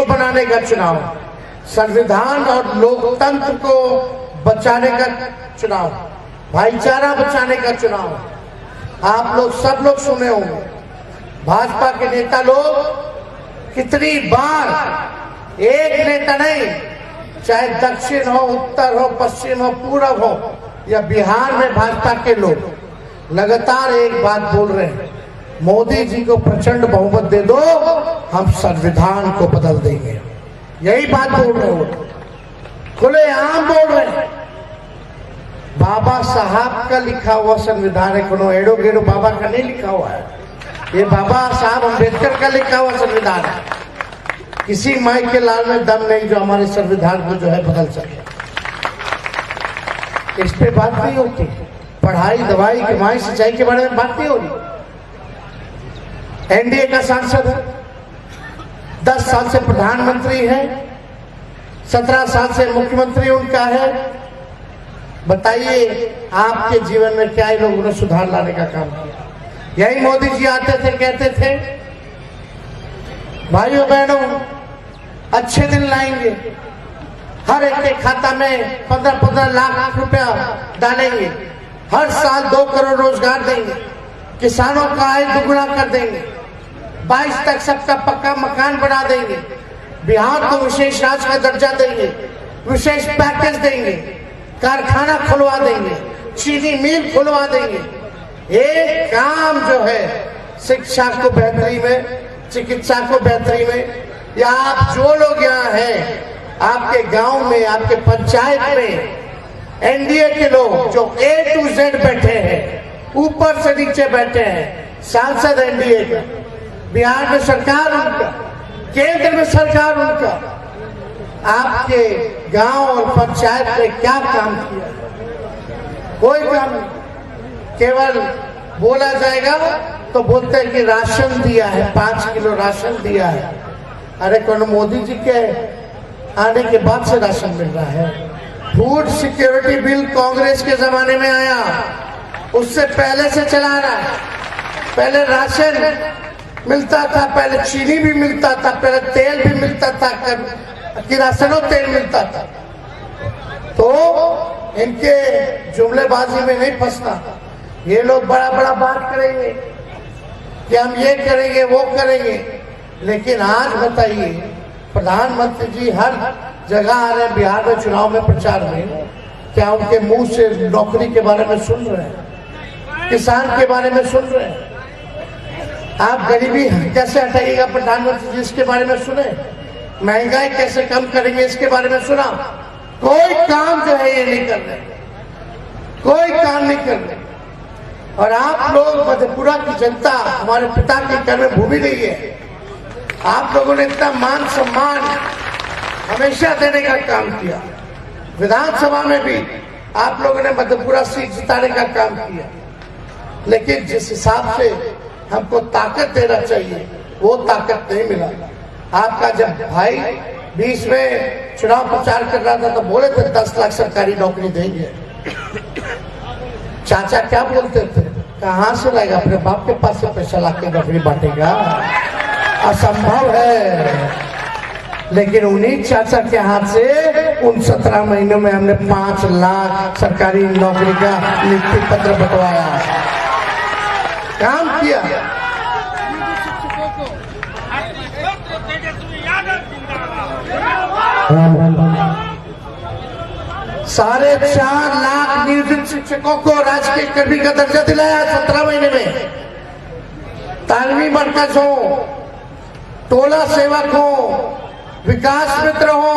को बनाने का चुनाव, संविधान और लोकतंत्र को बचाने का चुनाव, भाईचारा बचाने का चुनाव। आप लोग सब लोग सुने होंगे भाजपा के नेता लोग कितनी बार, एक नेता नहीं, चाहे दक्षिण हो, उत्तर हो, पश्चिम हो, पूरब हो या बिहार में भाजपा के लोग लगातार एक बात बोल रहे हैं, मोदी जी को प्रचंड बहुमत दे दो, हम संविधान को बदल देंगे। यही बात बोल रहे हो, खुलेआम बोल रहे हैं। बाबा साहब का लिखा हुआ संविधान है, कोनो एड़ो गेड़ो बाबा का नहीं लिखा हुआ है, ये बाबा साहब अम्बेडकर का लिखा हुआ संविधान है। किसी माई के लाल में दम नहीं जो हमारे संविधान को जो है बदल सके। इस पे बात नहीं होती, पढ़ाई दवाई कमाई सिंचाई के बारे में बात नहीं हो रही। एनडीए का सांसद है, 10 साल से प्रधानमंत्री है, 17 साल से मुख्यमंत्री उनका है। बताइए आपके जीवन में क्या लोगों ने सुधार लाने का काम किया? यही मोदी जी आते थे, कहते थे भाइयों बहनों अच्छे दिन लाएंगे, हर एक के खाता में 15-15 लाख रुपया डालेंगे, हर साल 2 करोड़ रोजगार देंगे, किसानों का आय दुगुना कर देंगे, 22 तक सबका पक्का मकान बना देंगे, बिहार को विशेष राज्य का दर्जा देंगे, विशेष पैकेज देंगे, कारखाना खुलवा देंगे, चीनी मिल खुलवा देंगे। एक काम जो है शिक्षा को बेहतरी में, चिकित्सा को बेहतरी में, या आप जो लोग यहाँ हैं आपके गांव में, आपके पंचायत में एनडीए के लोग जो A to Z बैठे हैं, ऊपर से नीचे बैठे हैं, सांसद एनडीए का, बिहार में सरकार उनका, केंद्र में सरकार उनका, आपके गांव और पंचायत में क्या काम किया? कोई काम नहीं। केवल बोला जाएगा तो बोलते हैं कि राशन दिया है, 5 किलो राशन दिया है। अरे कौन मोदी जी के आने के बाद से राशन मिल रहा है? फूड सिक्योरिटी बिल कांग्रेस के जमाने में आया, उससे पहले से चला रहा है। पहले राशन मिलता था, पहले चीनी भी मिलता था, पहले तेल भी मिलता था, किरासनो तेल मिलता था। तो इनके जुमलेबाजी में नहीं फंसना। ये लोग बड़ा बड़ा बात करेंगे कि हम ये करेंगे वो करेंगे, लेकिन आज बताइए प्रधानमंत्री जी हर जगह आ रहे हैं, बिहार में चुनाव में प्रचार में, क्या उनके मुंह से नौकरी के बारे में सुन रहे हैं, किसान के बारे में सुन रहे हैं? आप गरीबी कैसे हटाइएगा प्रधानमंत्री जी इसके बारे में सुने? महंगाई कैसे कम करेंगे इसके बारे में सुना? कोई काम जो है ये नहीं कर रहे, कोई काम नहीं कर रहे। और आप लोग मधेपुरा की जनता हमारे पिता की कर्म भूमि नहीं है, आप लोगों ने इतना मान सम्मान हमेशा देने का काम किया। विधानसभा में भी आप लोगों ने मधेपुरा सीट जिताने का काम किया, लेकिन जिस हिसाब से हमको ताकत देना चाहिए वो ताकत नहीं मिला। आपका जब भाई 20 में चुनाव प्रचार कर रहा था तो बोले थे 10 लाख सरकारी नौकरी देंगे। चाचा क्या बोलते थे, कहां से लाएगा, अपने बाप के पास से पैसा लाके नौकरी बांटेगा? असंभव है। लेकिन उन्हीं चाचा के हाथ से उन 17 महीनों में हमने 5 लाख सरकारी नौकरी का नियुक्ति पत्र बंटवाया, काम किया। 4.5 लाख नियोजित शिक्षकों को राजकीय कर्मी का दर्जा दिलाया 17 महीने में। तालमी मरकज हो, टोला सेवक हो, विकास मित्र हो,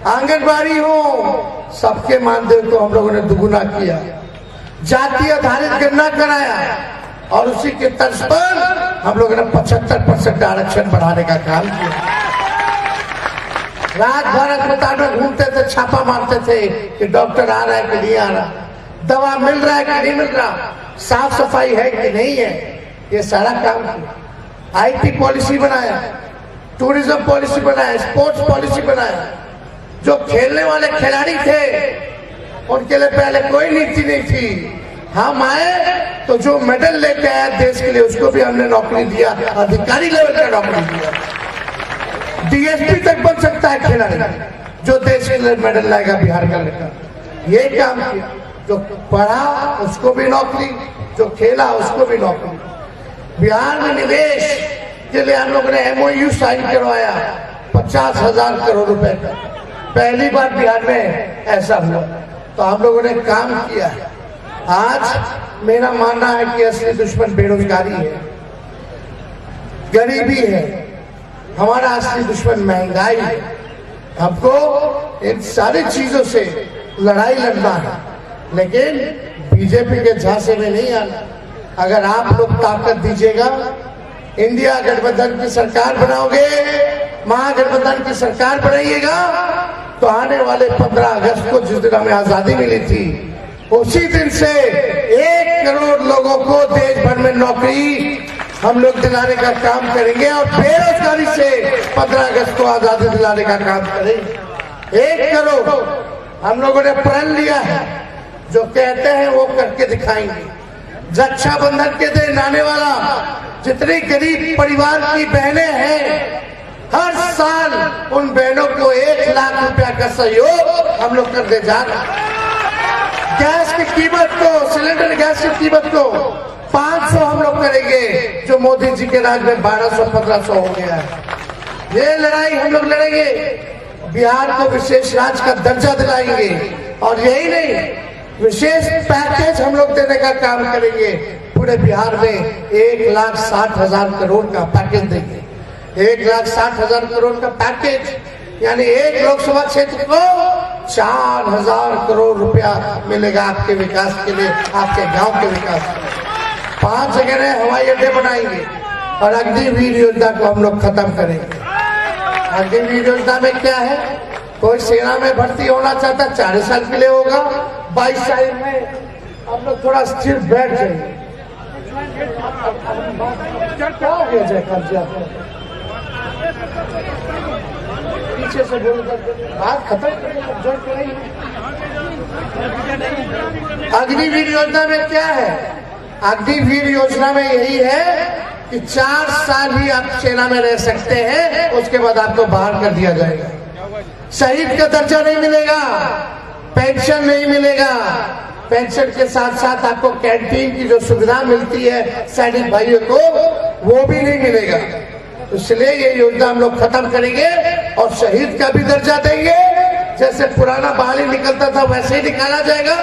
आंगनबाड़ी हो, सबके मानदेय को हम लोगों ने दुगुना किया। जाति आधारित गणना कराया और उसी के तर्ज पर हम लोगों ने 75% आरक्षण बढ़ाने का काम किया। रात भर अस्पताल में घूमते थे, छापा मारते थे कि डॉक्टर आ रहा है कि नहीं आ रहा, दवा मिल रहा है कि नहीं मिल रहा, साफ सफाई है कि नहीं है, ये सारा काम किया। आईटी पॉलिसी बनाया, टूरिज्म पॉलिसी बनाया, स्पोर्ट्स पॉलिसी बनाया। जो खेलने वाले खिलाड़ी थे उनके लिए पहले कोई नीति नहीं थी। हम आए तो जो मेडल लेके आया देश के लिए उसको भी हमने नौकरी दिया, अधिकारी लेवल का नौकरी दिया। डीएसपी तक बन सकता है खिलाड़ी, जो देश के लिए मेडल लाएगा बिहार का लड़का। ये काम किया, जो पढ़ा उसको भी नौकरी, जो खेला उसको भी नौकरी। बिहार में निवेश के लिए हम लोगों ने MOU साइन करवाया 50,000 करोड़ रुपए का। पहली बार बिहार में ऐसा हुआ, तो हम लोगों ने काम किया है। आज मेरा मानना है कि असली दुश्मन बेरोजगारी है, गरीबी है, हमारा असली दुश्मन महंगाई है। हमको इन सारी चीजों से लड़ाई लड़ना है, लेकिन बीजेपी के झांसे में नहीं आना। अगर आप लोग ताकत दीजिएगा, इंडिया गठबंधन की सरकार बनाओगे, महागठबंधन की सरकार बनाइएगा, तो आने वाले 15 अगस्त को जिस दिन हमें आजादी मिली थी, उसी दिन से 1 करोड़ लोगों को देश भर में नौकरी हम लोग दिलाने का काम करेंगे और बेरोजगारी से 15 अगस्त को आजादी दिलाने का काम करेंगे। 1 करोड़ हम लोगों ने प्रण लिया है, जो कहते हैं वो करके दिखाएंगे। रक्षाबंधन के दिन आने वाला जितनी गरीब परिवार की बहनें हैं, हर साल उन बहनों को 1 लाख रुपया का सहयोग हम लोग कर दे जा रहे हैं। गैस की कीमत को, सिलेंडर गैस की कीमत को 500 हम लोग करेंगे, जो मोदी जी के राज में 1200-1500 हो गया है। ये लड़ाई हम लोग लड़ेंगे, बिहार को विशेष राज्य का दर्जा दिलाएंगे, और यही नहीं, विशेष पैकेज हम लोग देने का काम करेंगे। पूरे बिहार में 1,60,000 करोड़ का पैकेज देंगे। 1,60,000 करोड़ का पैकेज, यानी एक लोकसभा क्षेत्र को 4,000 करोड़ रुपया मिलेगा आपके विकास के लिए, आपके गांव के विकास के लिए। 5 जगह हवाई अड्डे बनाएंगे और अग्निवीर योजना को हम लोग खत्म करेंगे। अग्निवीर योजना में क्या है, कोई सेना में भर्ती होना चाहता 40 साल के लिए होगा, 22 साल में हम लोग थोड़ा स्थिर बैठ जाएंगे। क्या हो गया जय कब्जा, पीछे से बोल बात खत्म करेंगे। अग्निवीर योजना में क्या है, अग्निवीर योजना में यही है कि 4 साल ही आप सेना में रह सकते हैं, उसके बाद आपको बाहर कर दिया जाएगा। शहीद का दर्जा नहीं मिलेगा, पेंशन नहीं मिलेगा, पेंशन के साथ साथ आपको कैंटीन की जो सुविधा मिलती है सैनिक भाइयों को, वो भी नहीं मिलेगा। इसलिए ये योजना हम लोग खत्म करेंगे और शहीद का भी दर्जा देंगे। जैसे पुराना बहाली निकलता था वैसे ही निकाला जाएगा,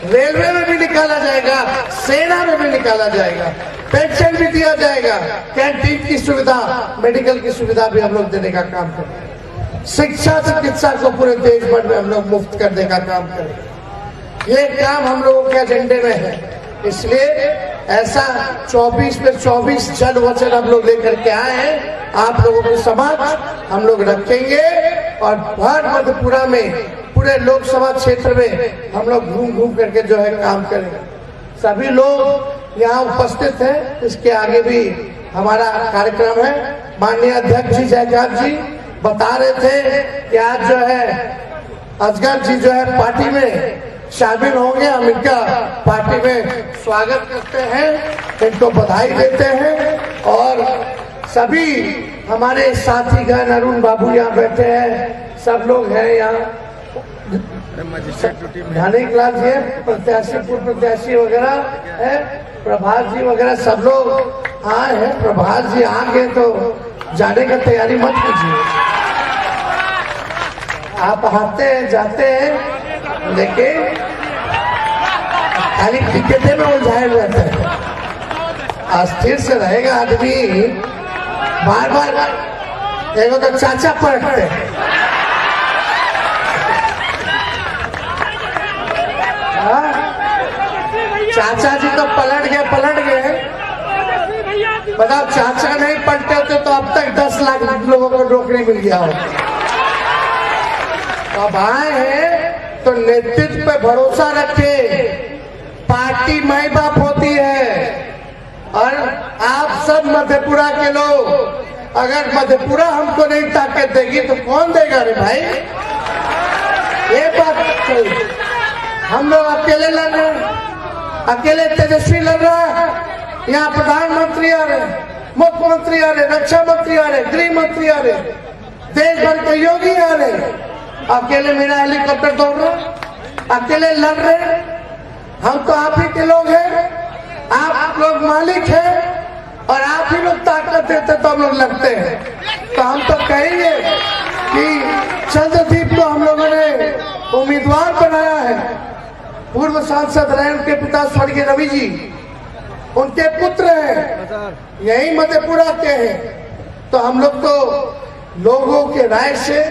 रेलवे में भी निकाला जाएगा, सेना में भी निकाला जाएगा, पेंशन भी दिया जाएगा, कैंटीन की सुविधा, मेडिकल की सुविधा भी हम लोग देने का काम करेंगे। शिक्षा चिकित्सा को पूरे देश भर में हम लोग मुफ्त करने का काम करेंगे। ये काम हम लोगों के एजेंडे में है। इसलिए ऐसा 24 पे 24 जन वचन हम लोग लेकर के आए हैं, आप लोगों के समक्ष हम लोग रखेंगे और भर मधेपुरा में, पूरे लोकसभा क्षेत्र में हम लोग घूम घूम करके जो है काम करेंगे। सभी लोग यहाँ उपस्थित हैं, इसके आगे भी हमारा कार्यक्रम है। माननीय अध्यक्ष जी जयकांत जी बता रहे थे कि आज जो है असगर जी जो है पार्टी में शामिल होंगे, हम इनका पार्टी में स्वागत करते हैं, इनको बधाई देते हैं। और सभी हमारे साथीगण, अरुण बाबू यहाँ बैठे हैं, सब लोग हैं यहाँ, ध्यानिक लाल जी प्रत्याशी, पूर्व प्रत्याशी वगैरह है, प्रभात जी वगैरह सब लोग आए हैं। प्रभात जी आ गए तो जाने का तैयारी मत कीजिए, आप आते हैं जाते हैं, लेकिन खाली टिकटे में उलझाए रहते हैं। अस्थिर से रहेगा आदमी, बार बार एगो तो चाचा पलटते हैं, चाचा जी तो पलट गए। बताओ, चाचा नहीं पलटे होते तो अब तक 10 लाख लोगों को नौकरी मिल गया हो। अब आए हैं तो नेतृत्व पे भरोसा रखे, पार्टी माई बाप होती है। और आप सब मधेपुरा के लोग, अगर मधेपुरा हमको नहीं ताकत देगी तो कौन देगा रे भाई? ये बात सही। हम लोग अकेले लड़ रहे हैं, अकेले तेजस्वी लड़ रहा है, यहाँ प्रधानमंत्री आ रहे, मुख्यमंत्री आ रहे, रक्षा मंत्री आ रहे, गृह मंत्री आ रहे, देश भर के योगी आ रहे, अकेले मेरा हेलीकॉप्टर दौड़ रहा, अकेले लड़ रहे। हम तो आप ही के लोग हैं, आप लोग मालिक हैं और आप ही लोग ताकत देते तो हम लोग लड़ते हैं। तो हम तो कहेंगे कि चंद्रदीप को हम लोगों ने उम्मीदवार बनाया है। पूर्व सांसद रहे उनके पिता स्वर्गीय रवि जी, उनके पुत्र हैं, यही मधेपुरा के हैं। तो हम लोग तो लोगों के राय से,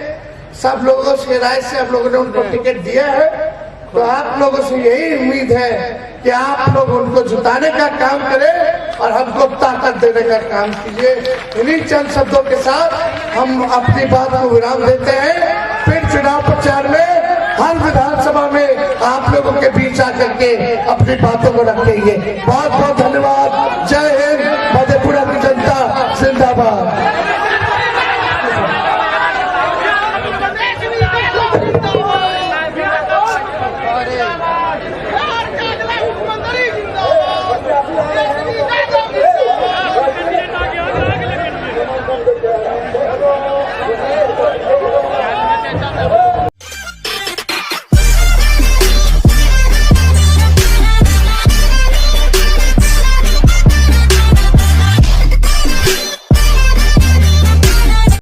सब लोगों के राय से हम लोगों ने उनको टिकट दिया है। तो आप लोगों से यही उम्मीद है कि आप लोग उनको जिताने का काम करें और हमको ताकत देने का काम कीजिए। इन्हीं चंद शब्दों के साथ हम अपनी बात को विराम देते हैं। फिर चुनाव प्रचार में हर विधानसभा में आप लोगों के बीच आकर के अपनी बातों को रखेंगे। बहुत बहुत धन्यवाद। जय हिंद।